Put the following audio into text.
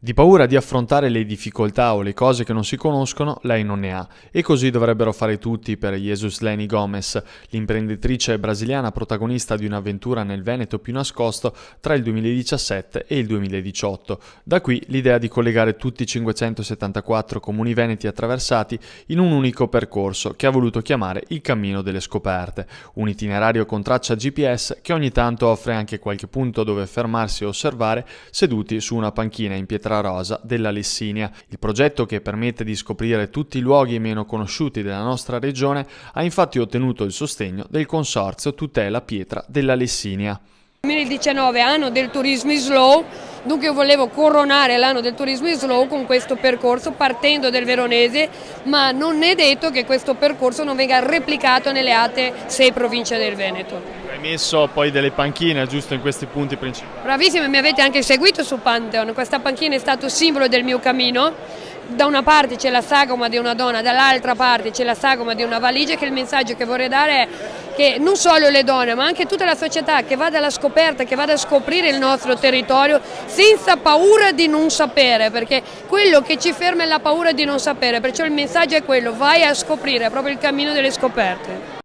Di paura di affrontare le difficoltà o le cose che non si conoscono, lei non ne ha. E così dovrebbero fare tutti per Jesusleni Gomes, l'imprenditrice brasiliana protagonista di un'avventura nel Veneto più nascosto tra il 2017 e il 2018. Da qui l'idea di collegare tutti i 574 comuni veneti attraversati in un unico percorso che ha voluto chiamare il Cammino delle Scoperte, un itinerario con traccia GPS che ogni tanto offre anche qualche punto dove fermarsi e osservare seduti su una panchina in pietra rosa della Lessinia. Il progetto, che permette di scoprire tutti i luoghi meno conosciuti della nostra regione, ha infatti ottenuto il sostegno del Consorzio Tutela Pietra della Lessinia. 2019 anno del turismo slow, dunque io volevo coronare l'anno del turismo slow con questo percorso partendo del Veronese, ma non è detto che questo percorso non venga replicato nelle altre 6 province del Veneto. Hai messo poi delle panchine giusto in questi punti principali. Bravissimi, mi avete anche seguito su Pantheon, questa panchina è stato simbolo del mio cammino. Da una parte c'è la sagoma di una donna, dall'altra parte c'è la sagoma di una valigia, che il messaggio che vorrei dare è che non solo le donne ma anche tutta la società che vada alla scoperta, che vada a scoprire il nostro territorio senza paura di non sapere, perché quello che ci ferma è la paura di non sapere, perciò il messaggio è quello: vai a scoprire, è proprio il cammino delle scoperte.